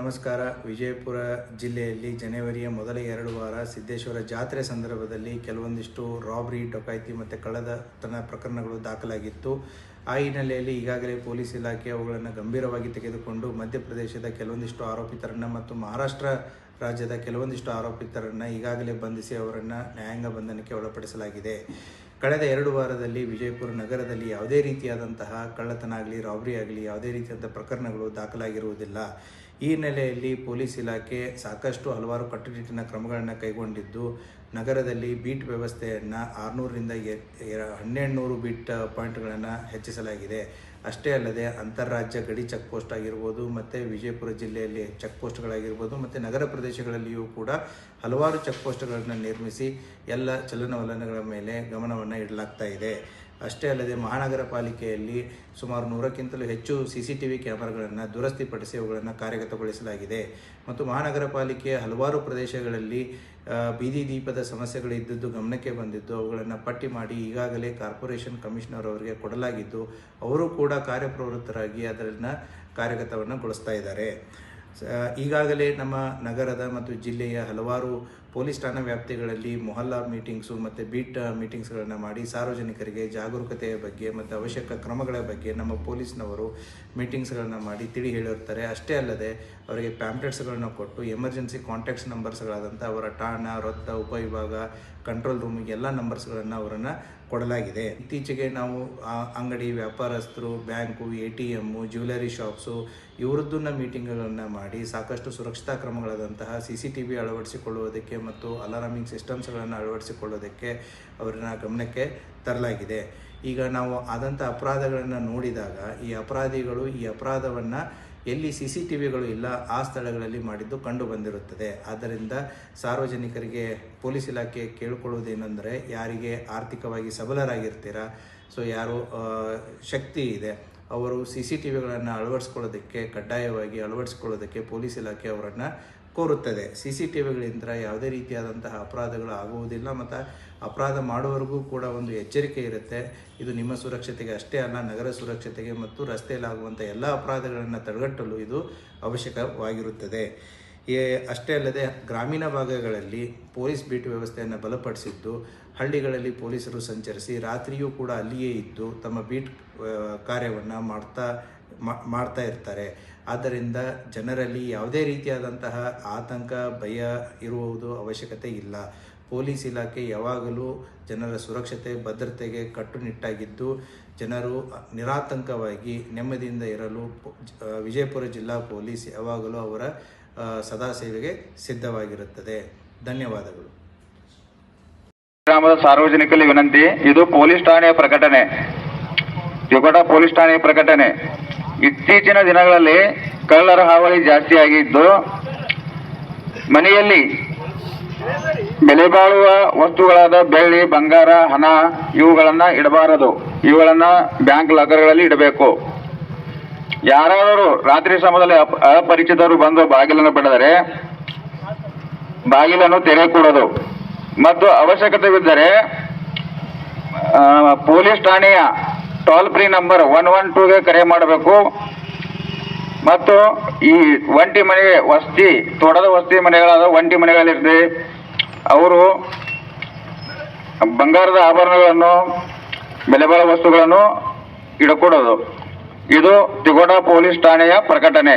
ನಮಸ್ಕಾರ. ವಿಜಯಪುರ ಜಿಲ್ಲೆಯಲ್ಲಿ ಜನವರಿಯ ಮೊದಲ 2 ವಾರ ಸಿದ್ದೇಶ್ವರ ಜಾತ್ರೆ ಸಂದರ್ಭದಲ್ಲಿ ಕೆಲವೊಂದಿಷ್ಟು ರಾಬರಿ, ಡೊಕಾಯಿತಿ ಮತ್ತು ಕಳ್ಳತನ ಪ್ರಕರಣಗಳು ದಾಖಲಾಗಿತ್ತು. ಆ ಹಿನ್ನೆಲೆಯಲ್ಲಿ ಈಗಾಗಲೇ ಪೊಲೀಸ್ ಇಲಾಖೆ ಅವುಗಳನ್ನು ಗಂಭೀರವಾಗಿ ತೆಗೆದುಕೊಂಡು ಮಧ್ಯಪ್ರದೇಶದ ಕೆಲವೊಂದಿಷ್ಟು ಆರೋಪಿತರನ್ನು ಮತ್ತು ಮಹಾರಾಷ್ಟ್ರ ರಾಜ್ಯದ ಕೆಲವೊಂದಿಷ್ಟು ಆರೋಪಿತರನ್ನು ಈಗಾಗಲೇ ಬಂಧಿಸಿ ಅವರನ್ನು ನ್ಯಾಯಾಂಗ ಬಂಧನಕ್ಕೆ ಒಳಪಡಿಸಲಾಗಿದೆ. ಕಳೆದ 2 ವಾರದಲ್ಲಿ ವಿಜಯಪುರ ನಗರದಲ್ಲಿ ಯಾವುದೇ ರೀತಿಯಾದಂತಹ ಕಳ್ಳತನ ಆಗಲಿ, ರಾಬರಿ ಆಗಲಿ, ಯಾವುದೇ ರೀತಿಯಾದ ಪ್ರಕರಣಗಳು ದಾಖಲಾಗಿರುವುದಿಲ್ಲ. ಈ ಹಿನ್ನೆಲೆಯಲ್ಲಿ ಪೊಲೀಸ್ ಇಲಾಖೆ ಸಾಕಷ್ಟು ಹಲವಾರು ಕಟ್ಟುನಿಟ್ಟಿನ ಕ್ರಮಗಳನ್ನು ಕೈಗೊಂಡಿದ್ದು, ನಗರದಲ್ಲಿ ಬೀಟ್ ವ್ಯವಸ್ಥೆಯನ್ನು 600ರಿಂದ 1200 ಬೀಟ್ ಪಾಯಿಂಟ್ಗಳನ್ನು ಹೆಚ್ಚಿಸಲಾಗಿದೆ. ಅಷ್ಟೇ ಅಲ್ಲದೆ ಅಂತಾರಾಜ್ಯ ಗಡಿ ಚೆಕ್ ಪೋಸ್ಟ್ ಆಗಿರ್ಬೋದು, ಮತ್ತು ವಿಜಯಪುರ ಜಿಲ್ಲೆಯಲ್ಲಿ ಚೆಕ್ ಪೋಸ್ಟ್ಗಳಾಗಿರ್ಬೋದು, ಮತ್ತು ನಗರ ಪ್ರದೇಶಗಳಲ್ಲಿಯೂ ಕೂಡ ಹಲವಾರು ಚೆಕ್ ಪೋಸ್ಟ್ಗಳನ್ನು ನಿರ್ಮಿಸಿ ಎಲ್ಲ ಚಲನವಲನಗಳ ಮೇಲೆ ಗಮನವನ್ನು ಇಡಲಾಗ್ತಾ ಇದೆ. ಅಷ್ಟೇ ಅಲ್ಲದೆ ಮಹಾನಗರ ಪಾಲಿಕೆಯಲ್ಲಿ ಸುಮಾರು 100ಕ್ಕಿಂತಲೂ ಹೆಚ್ಚು CCTV ಕ್ಯಾಮರಾಗಳನ್ನು ದುರಸ್ತಿಪಡಿಸಿ ಅವುಗಳನ್ನು ಕಾರ್ಯಗತಗೊಳಿಸಲಾಗಿದೆ. ಮತ್ತು ಮಹಾನಗರ ಪಾಲಿಕೆಯ ಹಲವಾರು ಪ್ರದೇಶಗಳಲ್ಲಿ ಬೀದಿ ದೀಪದ ಸಮಸ್ಯೆಗಳು ಇದ್ದದ್ದು ಗಮನಕ್ಕೆ ಬಂದಿದ್ದು ಅವುಗಳನ್ನು ಪಟ್ಟಿ ಮಾಡಿ ಈಗಾಗಲೇ ಕಾರ್ಪೊರೇಷನ್ ಕಮಿಷನರ್ ಅವರಿಗೆ ಕೊಡಲಾಗಿದ್ದು, ಅವರು ಕೂಡ ಕಾರ್ಯಪ್ರವೃತ್ತರಾಗಿ ಅದನ್ನು ಕಾರ್ಯಗತಗೊಳಿಸ್ತಾ ಇದ್ದಾರೆ. ಈಗಾಗಲೇ ನಮ್ಮ ನಗರದ ಮತ್ತು ಜಿಲ್ಲೆಯ ಹಲವಾರು ಪೊಲೀಸ್ ಠಾಣಾ ವ್ಯಾಪ್ತಿಗಳಲ್ಲಿ ಮೊಹಲ್ಲಾ ಮೀಟಿಂಗ್ಸು ಮತ್ತು ಬೀಟ್ ಮೀಟಿಂಗ್ಸ್ಗಳನ್ನು ಮಾಡಿ ಸಾರ್ವಜನಿಕರಿಗೆ ಜಾಗರೂಕತೆಯ ಬಗ್ಗೆ ಮತ್ತು ಅವಶ್ಯಕ ಕ್ರಮಗಳ ಬಗ್ಗೆ ನಮ್ಮ ಪೊಲೀಸ್ನವರು ಮೀಟಿಂಗ್ಸ್ಗಳನ್ನು ಮಾಡಿ ತಿಳಿ ಹೇಳಿರ್ತಾರೆ. ಅಷ್ಟೇ ಅಲ್ಲದೆ ಅವರಿಗೆ ಪ್ಯಾಂಪ್ಲೆಟ್ಸ್ಗಳನ್ನು ಕೊಟ್ಟು ಎಮರ್ಜೆನ್ಸಿ ಕಾಂಟ್ಯಾಕ್ಟ್ಸ್ ನಂಬರ್ಸ್ಗಳಾದಂಥ ಅವರ ಠಾಣಾ, ವೃತ್ತ, ಉಪವಿಭಾಗ, ಕಂಟ್ರೋಲ್ ರೂಮಿಗೆ ಎಲ್ಲ ನಂಬರ್ಸ್ಗಳನ್ನು ಅವರನ್ನು ಕೊಡಲಾಗಿದೆ. ಇತ್ತೀಚೆಗೆ ನಾವು ಅಂಗಡಿ ವ್ಯಾಪಾರಸ್ಥರು, ಬ್ಯಾಂಕು, ATM, ಜ್ಯುವೆಲರಿ ಶಾಪ್ಸು ಇವರದ್ದನ್ನು ಮೀಟಿಂಗ್ಗಳನ್ನು ಮಾಡಿ ಸಾಕಷ್ಟು ಸುರಕ್ಷತಾ ಕ್ರಮಗಳಾದಂತಹ CCTV ಅಳವಡಿಸಿಕೊಳ್ಳುವುದಕ್ಕೆ ಮತ್ತು ಅಲಾರಾಮಿಂಗ್ ಸಿಸ್ಟಮ್ಸ್ಗಳನ್ನು ಅಳವಡಿಸಿಕೊಳ್ಳೋದಕ್ಕೆ ಅವರನ್ನ ಗಮನಕ್ಕೆ ತರಲಾಗಿದೆ. ಈಗ ನಾವು ಆದಂಥ ಅಪರಾಧಗಳನ್ನು ನೋಡಿದಾಗ ಈ ಅಪರಾಧಿಗಳು ಈ ಅಪರಾಧವನ್ನು ಎಲ್ಲಿ CCTVಗಳು ಇಲ್ಲ ಆ ಸ್ಥಳಗಳಲ್ಲಿ ಮಾಡಿದ್ದು ಕಂಡು ಬಂದಿರುತ್ತದೆ. ಆದ್ದರಿಂದ ಸಾರ್ವಜನಿಕರಿಗೆ ಪೊಲೀಸ್ ಇಲಾಖೆ ಕೇಳಿಕೊಳ್ಳುವುದೇನೆಂದರೆ, ಯಾರಿಗೆ ಆರ್ಥಿಕವಾಗಿ ಸಬಲರಾಗಿರ್ತೀರ, ಸೊ ಯಾರು ಶಕ್ತಿ ಇದೆ ಅವರು CCTVಗಳನ್ನು ಕಡ್ಡಾಯವಾಗಿ ಅಳವಡಿಸ್ಕೊಳ್ಳೋದಕ್ಕೆ ಪೊಲೀಸ್ ಇಲಾಖೆ ಅವರನ್ನು ಕೋರುತ್ತದೆ. CCTVಗಳಿಂದ ಯಾವುದೇ ರೀತಿಯಾದಂತಹ ಅಪರಾಧಗಳು ಆಗುವುದಿಲ್ಲ ಮತ್ತು ಅಪರಾಧ ಮಾಡುವವರೆಗೂ ಕೂಡ ಒಂದು ಎಚ್ಚರಿಕೆ ಇರುತ್ತೆ. ಇದು ನಿಮ್ಮ ಸುರಕ್ಷತೆಗೆ ಅಷ್ಟೇ ಅಲ್ಲ, ನಗರ ಸುರಕ್ಷತೆಗೆ ಮತ್ತು ರಸ್ತೆಯಲ್ಲಾಗುವಂಥ ಎಲ್ಲ ಅಪರಾಧಗಳನ್ನು ತಡೆಗಟ್ಟಲು ಇದು ಅವಶ್ಯಕವಾಗಿರುತ್ತದೆ. ಅಷ್ಟೇ ಅಲ್ಲದೆ ಗ್ರಾಮೀಣ ಭಾಗಗಳಲ್ಲಿ ಪೊಲೀಸ್ ಬೀಟ್ ವ್ಯವಸ್ಥೆಯನ್ನು ಬಲಪಡಿಸಿದ್ದು, ಹಳ್ಳಿಗಳಲ್ಲಿ ಪೊಲೀಸರು ಸಂಚರಿಸಿ ರಾತ್ರಿಯೂ ಕೂಡ ಅಲ್ಲಿಯೇ ಇದ್ದು ತಮ್ಮ ಬೀಟ್ ಕಾರ್ಯವನ್ನು ಮಾಡ್ತಾ ಇರ್ತಾರೆ. ಆದ್ದರಿಂದ ಜನರಲ್ಲಿ ಯಾವುದೇ ರೀತಿಯಾದಂತಹ ಆತಂಕ, ಭಯ ಇರುವುದು ಅವಶ್ಯಕತೆ ಇಲ್ಲ. ಪೊಲೀಸ್ ಇಲಾಖೆ ಯಾವಾಗಲೂ ಜನರ ಸುರಕ್ಷತೆ, ಭದ್ರತೆಗೆ ಕಟ್ಟುನಿಟ್ಟಾಗಿದ್ದು ಜನರು ನಿರಾತಂಕವಾಗಿ ನೆಮ್ಮದಿಯಿಂದ ಇರಲು ವಿಜಯಪುರ ಜಿಲ್ಲಾ ಪೊಲೀಸ್ ಯಾವಾಗಲೂ ಅವರ ಸದಾ ಸೇವೆಗೆ ಸಿದ್ಧವಾಗಿರುತ್ತದೆ. ಧನ್ಯವಾದಗಳು. ಗ್ರಾಮದ ಸಾರ್ವಜನಿಕರಿಗೆ ವಿನಂತಿ, ಇದು ಪೊಲೀಸ್ ಠಾಣೆಯ ಪ್ರಕಟಣೆ, ತಿಕೋಟ ಪೊಲೀಸ್ ಠಾಣೆಯ ಪ್ರಕಟಣೆ. ಇತ್ತೀಚಿನ ದಿನಗಳಲ್ಲಿ ಕಳ್ಳರ ಹಾವಳಿ ಜಾಸ್ತಿಯಾಗಿದ್ದು, ಮನೆಯಲ್ಲಿ ಬೆಲೆ ಬಾಳುವ ವಸ್ತುಗಳಾದ ಬೆಳ್ಳಿ, ಬಂಗಾರ, ಹಣ ಇವುಗಳನ್ನು ಇಡಬಾರದು. ಇವುಗಳನ್ನು ಬ್ಯಾಂಕ್ ಲಾಕರ್ಗಳಲ್ಲಿ ಇಡಬೇಕು. ಯಾರಾದರೂ ರಾತ್ರಿ ಸಮಯದಲ್ಲಿ ಅಪರಿಚಿತರು ಬಂದು ಬಾಗಿಲನ್ನು ಬಡಿದರೆ ಬಾಗಿಲನ್ನು ತೆರೆಯಕೂಡದು ಮತ್ತು ಅವಶ್ಯಕತೆವಿದ್ದರೆ ಪೊಲೀಸ್ ಠಾಣೆಯ ಟೋಲ್ ಫ್ರೀ ನಂಬರ್ 112ಗೆ ಕರೆ ಮಾಡಬೇಕು. ಮತ್ತು ಈ ಒಂಟಿ ಮನೆ ತೋಟದ ವಸತಿ ಮನೆಗಳಾದ ಒಂಟಿ ಮನೆಗಳಲ್ಲಿರ್ತದೆ, ಅವರು ಬಂಗಾರದ ಆಭರಣಗಳನ್ನು, ಬೆಲೆ ಬಾಳುವ ವಸ್ತುಗಳನ್ನು ಇಡಕೂಡದು. ಇದು ತಿಕೋಟ ಪೊಲೀಸ್ ಠಾಣೆಯ ಪ್ರಕಟಣೆ.